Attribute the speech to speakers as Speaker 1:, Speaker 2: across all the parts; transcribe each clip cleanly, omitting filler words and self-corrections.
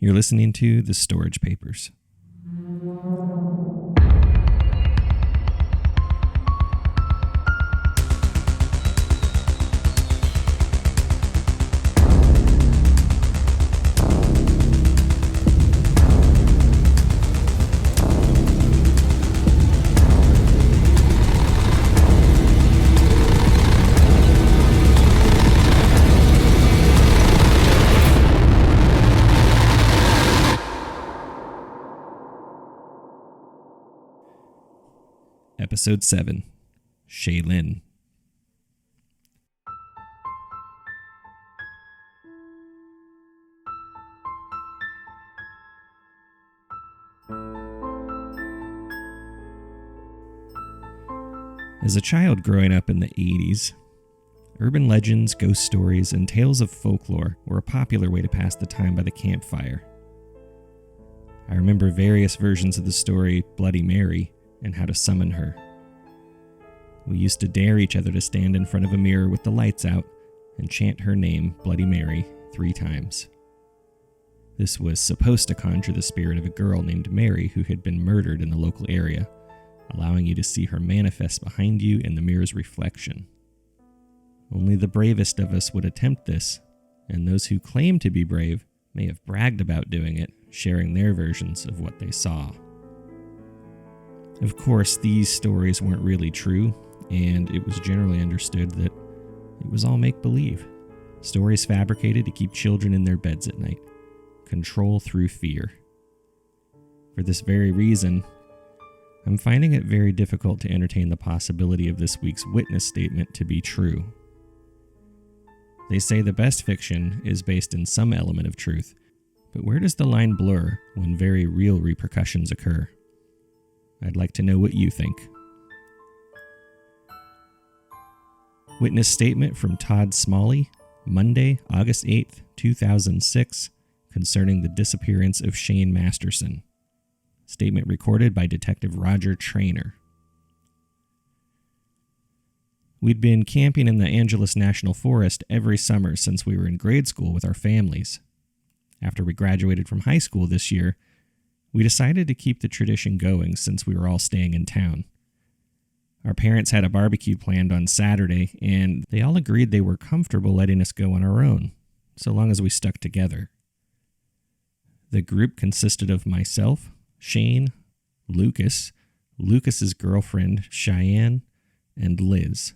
Speaker 1: You're listening to The Storage Papers. Episode 7, Shealynn. As a child growing up in the 80s, urban legends, ghost stories, and tales of folklore were a popular way to pass the time by the campfire. I remember various versions of the story Bloody Mary and how to summon her. We used to dare each other to stand in front of a mirror with the lights out and chant her name, Bloody Mary, 3 times. This was supposed to conjure the spirit of a girl named Mary who had been murdered in the local area, allowing you to see her manifest behind you in the mirror's reflection. Only the bravest of us would attempt this, and those who claim to be brave may have bragged about doing it, sharing their versions of what they saw. Of course, these stories weren't really true, and it was generally understood that it was all make-believe. Stories fabricated to keep children in their beds at night. Control through fear. For this very reason, I'm finding it very difficult to entertain the possibility of this week's witness statement to be true. They say the best fiction is based in some element of truth, but where does the line blur when very real repercussions occur? I'd like to know what you think. Witness statement from Todd Smalley, Monday, August 8th, 2006, concerning the disappearance of Shane Masterson. Statement recorded by Detective Roger Traynor. We'd been camping in the Angeles National Forest every summer since we were in grade school with our families. After we graduated from high school this year, we decided to keep the tradition going since we were all staying in town. Our parents had a barbecue planned on Saturday, and they all agreed they were comfortable letting us go on our own, so long as we stuck together. The group consisted of myself, Shane, Lucas, Lucas's girlfriend, Shealynn, and Liz.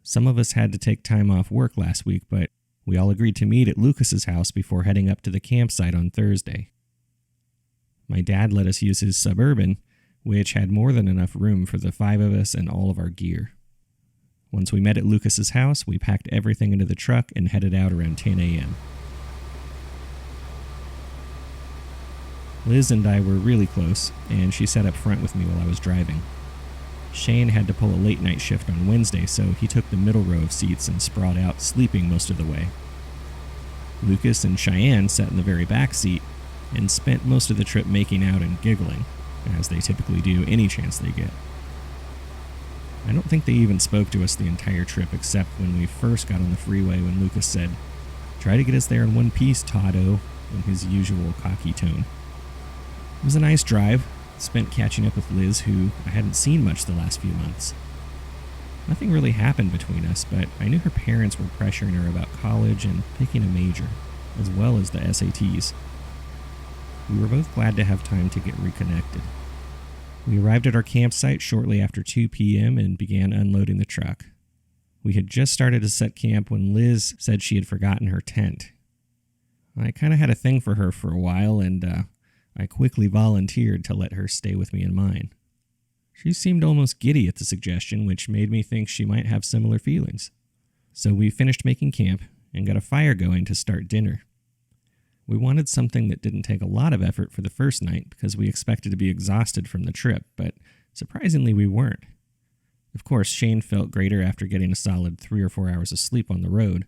Speaker 1: Some of us had to take time off work last week, but we all agreed to meet at Lucas's house before heading up to the campsite on Thursday. My dad let us use his Suburban, which had more than enough room for the 5 of us and all of our gear. Once we met at Lucas's house, we packed everything into the truck and headed out around 10 a.m. Liz and I were really close, and she sat up front with me while I was driving. Shane had to pull a late night shift on Wednesday, so he took the middle row of seats and sprawled out, sleeping most of the way. Lucas and Shealynn sat in the very back seat and spent most of the trip making out and giggling, as they typically do any chance they get. I don't think they even spoke to us the entire trip except when we first got on the freeway when Lucas said, "Try to get us there in one piece, Toddo," in his usual cocky tone. It was a nice drive, spent catching up with Liz, who I hadn't seen much the last few months. Nothing really happened between us, but I knew her parents were pressuring her about college and picking a major, as well as the SATs. We were both glad to have time to get reconnected. We arrived at our campsite shortly after 2 p.m. and began unloading the truck. We had just started to set camp when Liz said she had forgotten her tent. I kind of had a thing for her for a while, and I quickly volunteered to let her stay with me in mine. She seemed almost giddy at the suggestion, which made me think she might have similar feelings. So we finished making camp and got a fire going to start dinner. We wanted something that didn't take a lot of effort for the first night because we expected to be exhausted from the trip, but surprisingly we weren't. Of course, Shane felt greater after getting a solid 3 or 4 hours of sleep on the road.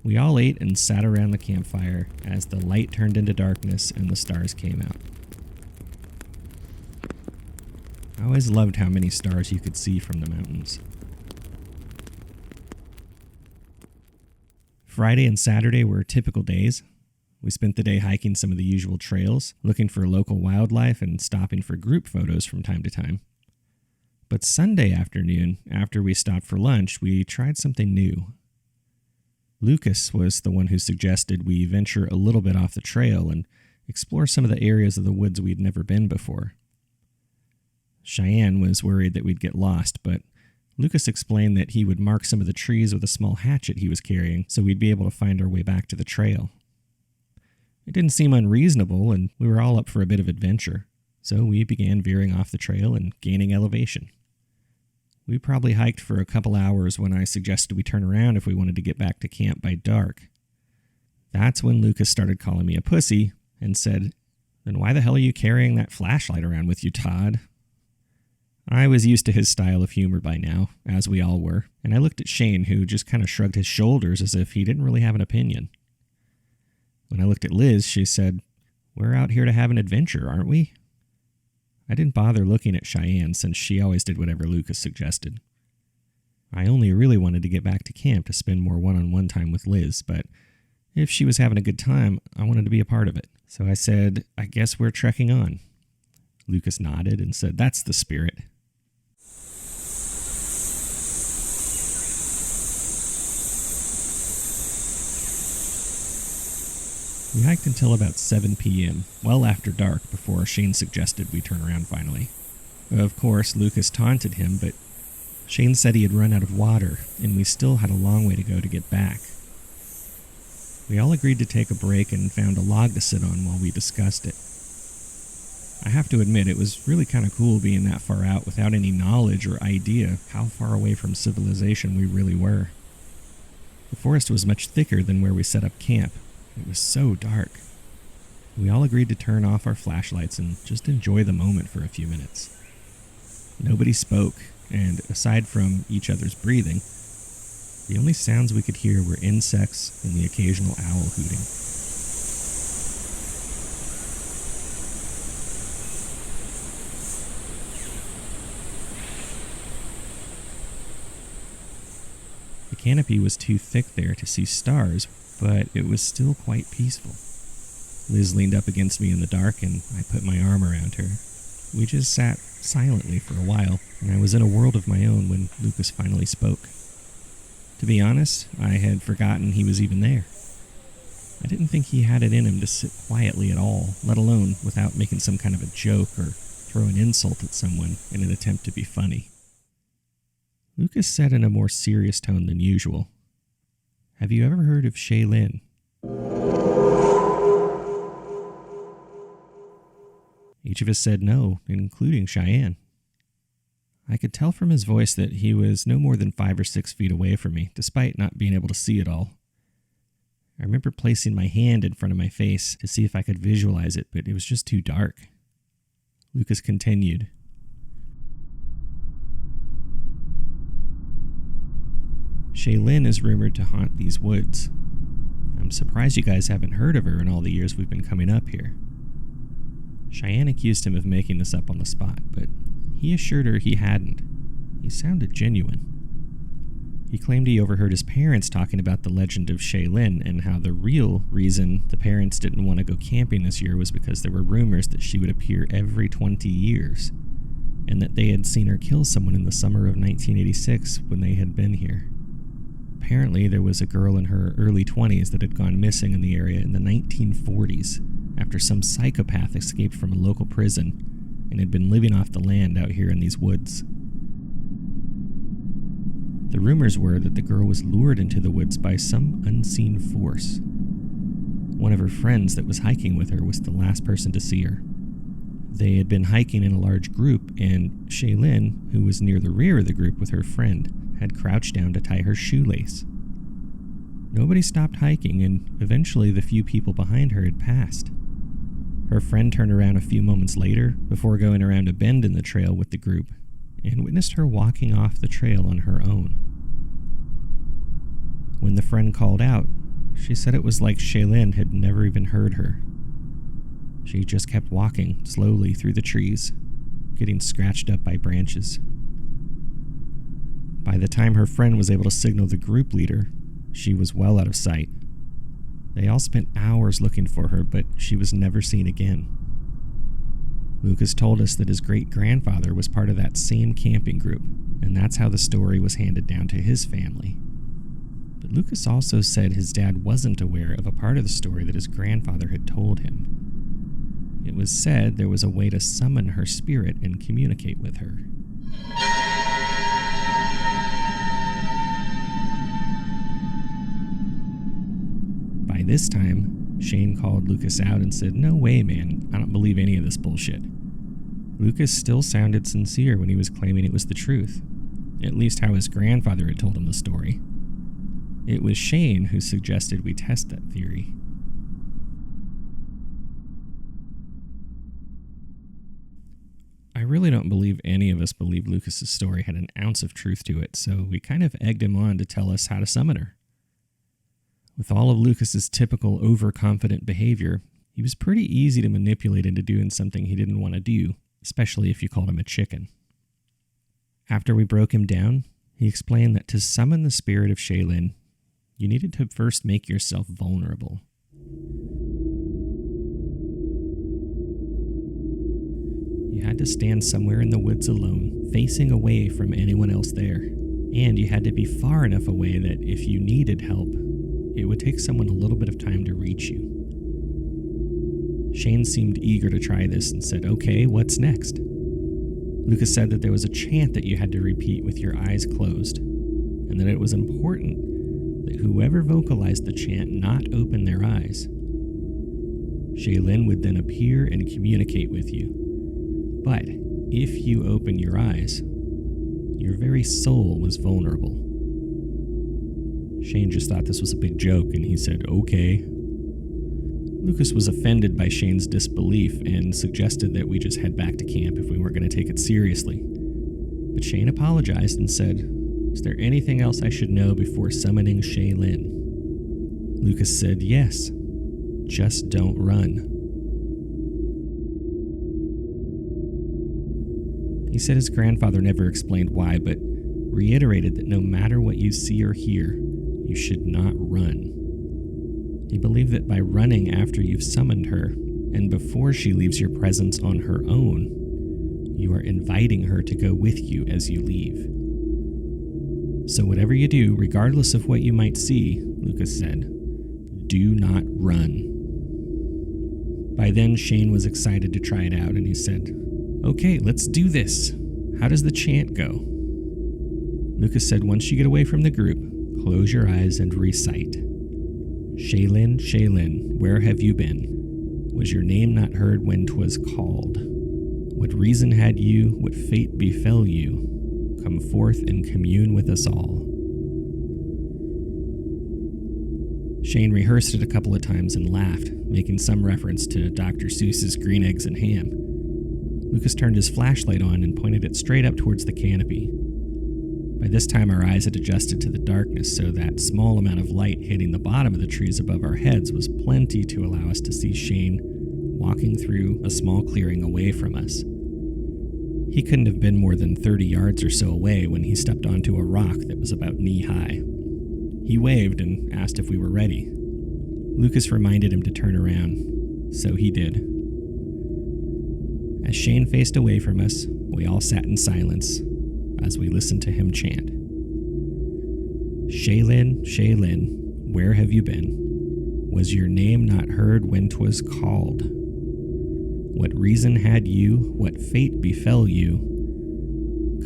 Speaker 1: We all ate and sat around the campfire as the light turned into darkness and the stars came out. I always loved how many stars you could see from the mountains. Friday and Saturday were typical days. We spent the day hiking some of the usual trails, looking for local wildlife and stopping for group photos from time to time. But Sunday afternoon, after we stopped for lunch, we tried something new. Lucas was the one who suggested we venture a little bit off the trail and explore some of the areas of the woods we'd never been before. Cheyenne was worried that we'd get lost, but Lucas explained that he would mark some of the trees with a small hatchet he was carrying so we'd be able to find our way back to the trail. It didn't seem unreasonable, and we were all up for a bit of adventure, so we began veering off the trail and gaining elevation. We probably hiked for a couple hours when I suggested we turn around if we wanted to get back to camp by dark. That's when Lucas started calling me a pussy and said, "Then why the hell are you carrying that flashlight around with you, Todd?" I was used to his style of humor by now, as we all were, and I looked at Shane, who just kind of shrugged his shoulders as if he didn't really have an opinion. When I looked at Liz, she said, "We're out here to have an adventure, aren't we?" I didn't bother looking at Cheyenne since she always did whatever Lucas suggested. I only really wanted to get back to camp to spend more one-on-one time with Liz, but if she was having a good time, I wanted to be a part of it. So I said, "I guess we're trekking on." Lucas nodded and said, "That's the spirit." We hiked until about 7 p.m., well after dark, before Shane suggested we turn around finally. Of course, Lucas taunted him, but Shane said he had run out of water, and we still had a long way to go to get back. We all agreed to take a break and found a log to sit on while we discussed it. I have to admit, it was really kind of cool being that far out without any knowledge or idea how far away from civilization we really were. The forest was much thicker than where we set up camp. It was so dark. We all agreed to turn off our flashlights and just enjoy the moment for a few minutes. Nobody spoke, and aside from each other's breathing, the only sounds we could hear were insects and the occasional owl hooting. The canopy was too thick there to see stars, but it was still quite peaceful. Liz leaned up against me in the dark, and I put my arm around her. We just sat silently for a while, and I was in a world of my own when Lucas finally spoke. To be honest, I had forgotten he was even there. I didn't think he had it in him to sit quietly at all, let alone without making some kind of a joke or throw an insult at someone in an attempt to be funny. Lucas said in a more serious tone than usual, "Have you ever heard of Shealynn?" Each of us said no, including Cheyenne. I could tell from his voice that he was no more than 5 or 6 feet away from me, despite not being able to see it all. I remember placing my hand in front of my face to see if I could visualize it, but it was just too dark. Lucas continued. Shealynn is rumored to haunt these woods. I'm surprised you guys haven't heard of her in all the years we've been coming up here. Cheyenne accused him of making this up on the spot, but he assured her he hadn't. He sounded genuine. He claimed he overheard his parents talking about the legend of Shealynn and how the real reason the parents didn't want to go camping this year was because there were rumors that she would appear every 20 years, and that they had seen her kill someone in the summer of 1986 when they had been here. Apparently, there was a girl in her early 20s that had gone missing in the area in the 1940s after some psychopath escaped from a local prison and had been living off the land out here in these woods. The rumors were that the girl was lured into the woods by some unseen force. One of her friends that was hiking with her was the last person to see her. They had been hiking in a large group, and Shealynn, who was near the rear of the group with her friend, had crouched down to tie her shoelace. Nobody stopped hiking, and eventually the few people behind her had passed. Her friend turned around a few moments later before going around a bend in the trail with the group and witnessed her walking off the trail on her own. When the friend called out, she said it was like Shealynn had never even heard her. She just kept walking slowly through the trees, getting scratched up by branches. By the time her friend was able to signal the group leader, she was well out of sight. They all spent hours looking for her, but she was never seen again. Lucas told us that his great-grandfather was part of that same camping group, and that's how the story was handed down to his family. But Lucas also said his dad wasn't aware of a part of the story that his grandfather had told him. It was said there was a way to summon her spirit and communicate with her. By this time, Shane called Lucas out and said, "No way, man, I don't believe any of this bullshit." Lucas still sounded sincere when he was claiming it was the truth, at least how his grandfather had told him the story. It was Shane who suggested we test that theory. I really don't believe any of us believed Lucas's story had an ounce of truth to it, so we kind of egged him on to tell us how to summon her. With all of Lucas's typical overconfident behavior, he was pretty easy to manipulate into doing something he didn't want to do, especially if you called him a chicken. After we broke him down, he explained that to summon the spirit of Shealynn, you needed to first make yourself vulnerable. You had to stand somewhere in the woods alone, facing away from anyone else there, and you had to be far enough away that if you needed help, it would take someone a little bit of time to reach you. Shane seemed eager to try this and said, "Okay, what's next?" Lucas said that there was a chant that you had to repeat with your eyes closed, and that it was important that whoever vocalized the chant not open their eyes. Shealynn would then appear and communicate with you. But if you open your eyes, your very soul was vulnerable. Shane just thought this was a big joke, and he said, "Okay." Lucas was offended by Shane's disbelief and suggested that we just head back to camp if we weren't going to take it seriously. But Shane apologized and said, "Is there anything else I should know before summoning Shealynn?" Lucas said, "Yes, just don't run." He said his grandfather never explained why, but reiterated that no matter what you see or hear, you should not run. He believed that by running after you've summoned her, and before she leaves your presence on her own, you are inviting her to go with you as you leave. So whatever you do, regardless of what you might see, Lucas said, do not run. By then, Shane was excited to try it out, and he said, "Okay, let's do this. How does the chant go?" Lucas said, "Once you get away from the group, close your eyes and recite. Shealynn, Shealynn, where have you been? Was your name not heard when 'twas called? What reason had you? What fate befell you? Come forth and commune with us all." Shane rehearsed it a couple of times and laughed, making some reference to Dr. Seuss's Green Eggs and Ham. Lucas turned his flashlight on and pointed it straight up towards the canopy. By this time, our eyes had adjusted to the darkness, so that small amount of light hitting the bottom of the trees above our heads was plenty to allow us to see Shane walking through a small clearing away from us. He couldn't have been more than 30 yards or so away when he stepped onto a rock that was about knee-high. He waved and asked if we were ready. Lucas reminded him to turn around, so he did. As Shane faced away from us, we all sat in silence as we listened to him chant. "Shealynn, Shealynn, where have you been? Was your name not heard when 'twas called? What reason had you? What fate befell you?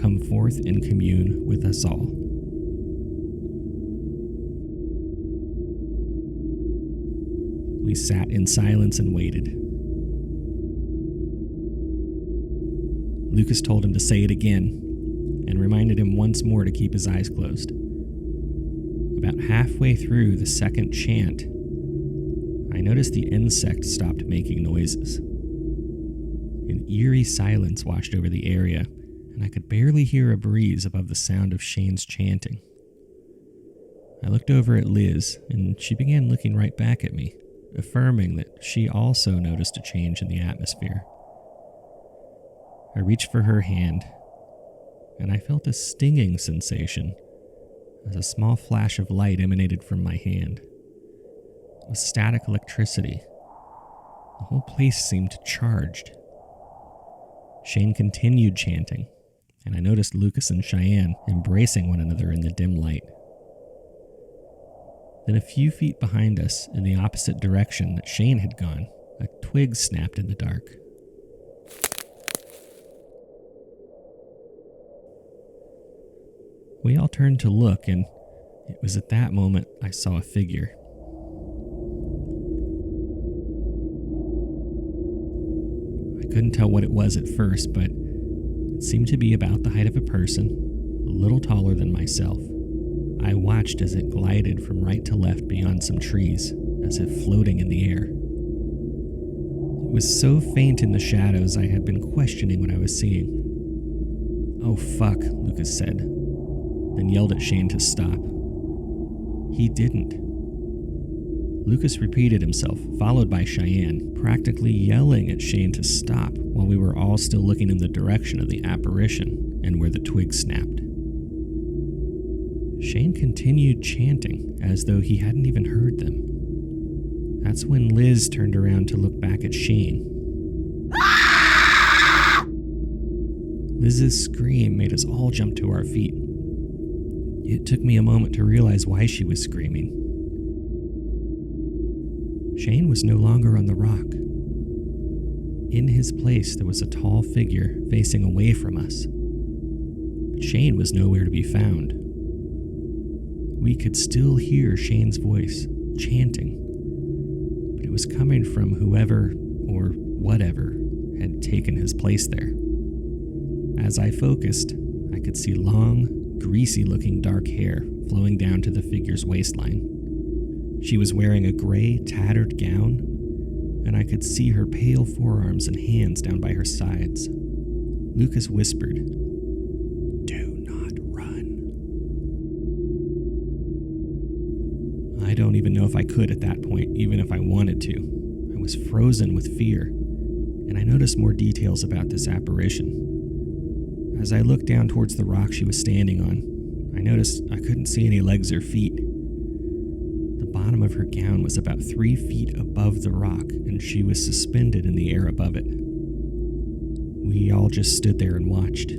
Speaker 1: Come forth and commune with us all." We sat in silence and waited. Lucas told him to say it again, and reminded him once more to keep his eyes closed. About halfway through the second chant, I noticed the insect stopped making noises. An eerie silence washed over the area, and I could barely hear a breeze above the sound of Shane's chanting. I looked over at Liz, and she began looking right back at me, affirming that she also noticed a change in the atmosphere. I reached for her hand, and I felt a stinging sensation as a small flash of light emanated from my hand. with static electricity. The whole place seemed charged. Shane continued chanting, and I noticed Lucas and Shealynn embracing one another in the dim light. Then a few feet behind us, in the opposite direction that Shane had gone, a twig snapped in the dark. We all turned to look, and it was at that moment I saw a figure. I couldn't tell what it was at first, but it seemed to be about the height of a person, a little taller than myself. I watched as it glided from right to left beyond some trees, as if floating in the air. It was so faint in the shadows I had been questioning what I was seeing. "Oh fuck," Lucas said, then yelled at Shane to stop. He didn't. Lucas repeated himself, followed by Shealynn, practically yelling at Shane to stop while we were all still looking in the direction of the apparition and where the twig snapped. Shane continued chanting as though he hadn't even heard them. That's when Liz turned around to look back at Shane. Liz's scream made us all jump to our feet. It took me a moment to realize why she was screaming. Shane was no longer on the rock. In his place, there was a tall figure facing away from us. But Shane was nowhere to be found. We could still hear Shane's voice, chanting, but it was coming from whoever, or whatever, had taken his place there. As I focused, I could see long, greasy-looking dark hair flowing down to the figure's waistline. She was wearing a gray, tattered gown, and I could see her pale forearms and hands down by her sides. Lucas whispered, "Do not run." I don't even know if I could at that point, even if I wanted to. I was frozen with fear, and I noticed more details about this apparition. As I looked down towards the rock she was standing on, I noticed I couldn't see any legs or feet. The bottom of her gown was about 3 feet above the rock, and she was suspended in the air above it. We all just stood there and watched.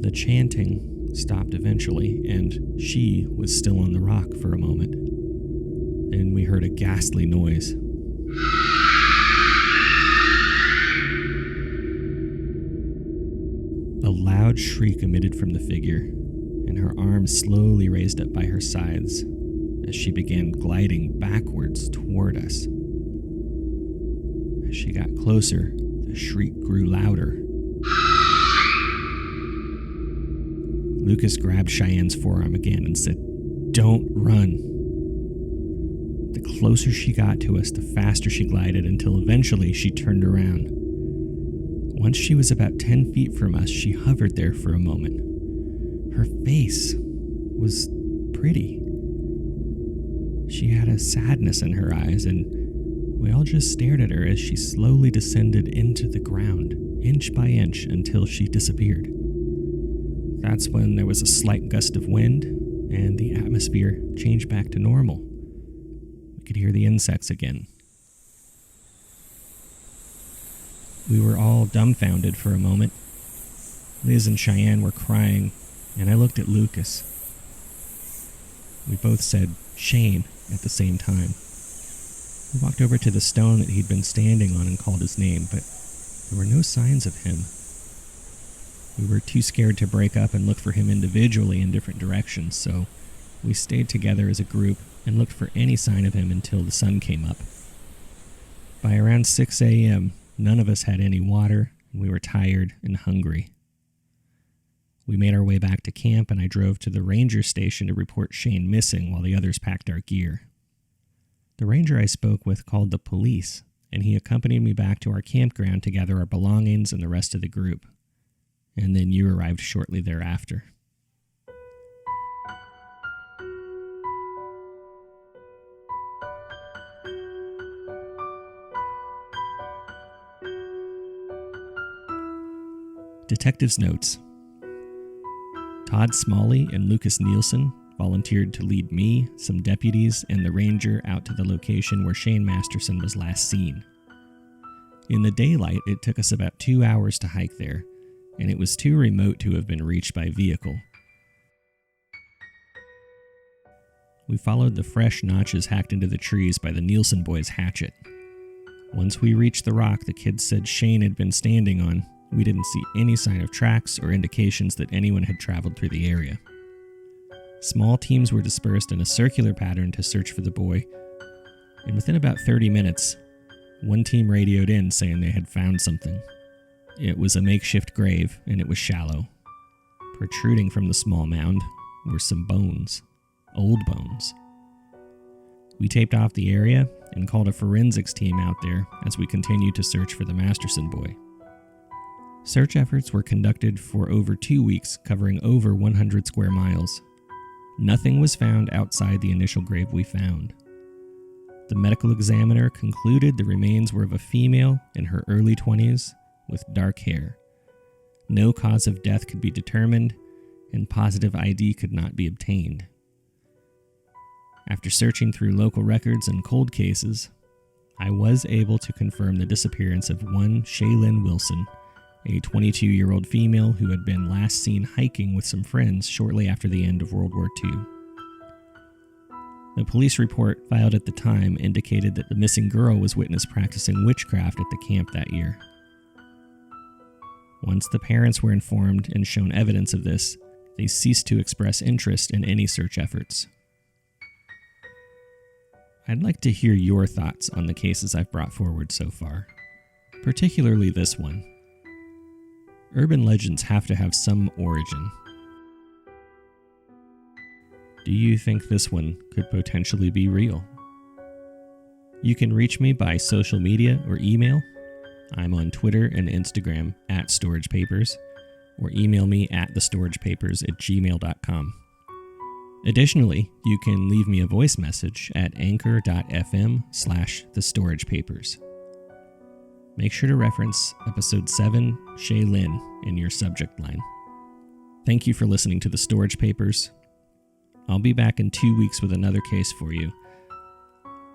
Speaker 1: The chanting stopped eventually, and she was still on the rock for a moment. Then we heard a ghastly noise. A loud shriek emitted from the figure, and her arms slowly raised up by her sides as she began gliding backwards toward us. As she got closer, the shriek grew louder. Lucas grabbed Cheyenne's forearm again and said, "Don't run." The closer she got to us, the faster she glided until eventually she turned around. Once she was about 10 feet from us, she hovered there for a moment. Her face was pretty. She had a sadness in her eyes, and we all just stared at her as she slowly descended into the ground, inch by inch, until she disappeared. That's when there was a slight gust of wind, and the atmosphere changed back to normal. We could hear the insects again. We were all dumbfounded for a moment. Liz and Shealynn were crying, and I looked at Lucas. We both said, "Shane," at the same time. We walked over to the stone that he'd been standing on and called his name, but there were no signs of him. We were too scared to break up and look for him individually in different directions, so we stayed together as a group and looked for any sign of him until the sun came up. By around 6 a.m., none of us had any water, and we were tired and hungry. We made our way back to camp, and I drove to the ranger station to report Shane missing while the others packed our gear. The ranger I spoke with called the police, and he accompanied me back to our campground to gather our belongings and the rest of the group. And then you arrived shortly thereafter. Detective's notes. Todd Smalley and Lucas Nielsen volunteered to lead me, some deputies, and the ranger out to the location where Shane Masterson was last seen. In the daylight, it took us about 2 hours to hike there, and it was too remote to have been reached by vehicle. We followed the fresh notches hacked into the trees by the Nielsen boys' hatchet. Once we reached the rock the kids said Shane had been standing on, we didn't see any sign of tracks or indications that anyone had traveled through the area. Small teams were dispersed in a circular pattern to search for the boy, and within about 30 minutes, one team radioed in saying they had found something. It was a makeshift grave, and it was shallow. Protruding from the small mound were some bones. Old bones. We taped off the area and called a forensics team out there as we continued to search for the Masterson boy. Search efforts were conducted for over 2 weeks, covering over 100 square miles. Nothing was found outside the initial grave we found. The medical examiner concluded the remains were of a female in her early 20s with dark hair. No cause of death could be determined, and positive ID could not be obtained. After searching through local records and cold cases, I was able to confirm the disappearance of one Shealynn Wilson, a 22-year-old female who had been last seen hiking with some friends shortly after the end of World War II. The police report filed at the time indicated that the missing girl was witnessed practicing witchcraft at the camp that year. Once the parents were informed and shown evidence of this, they ceased to express interest in any search efforts. I'd like to hear your thoughts on the cases I've brought forward so far, particularly this one. Urban legends have to have some origin. Do you think this one could potentially be real? You can reach me by social media or email. I'm on Twitter and Instagram @storagepapers, or email me at thestoragepapers@gmail.com. Additionally, you can leave me a voice message at anchor.fm/thestoragepapers. Make sure to reference episode 7, Shealynn, in your subject line. Thank you for listening to The Storage Papers. I'll be back in 2 weeks with another case for you.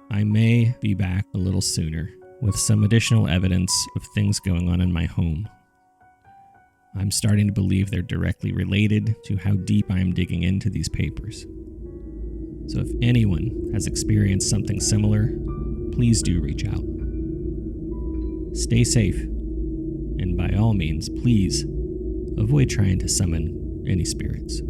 Speaker 1: I may be back a little sooner with some additional evidence of things going on in my home. I'm starting to believe they're directly related to how deep I am digging into these papers. So if anyone has experienced something similar, please do reach out. Stay safe, and by all means, please avoid trying to summon any spirits.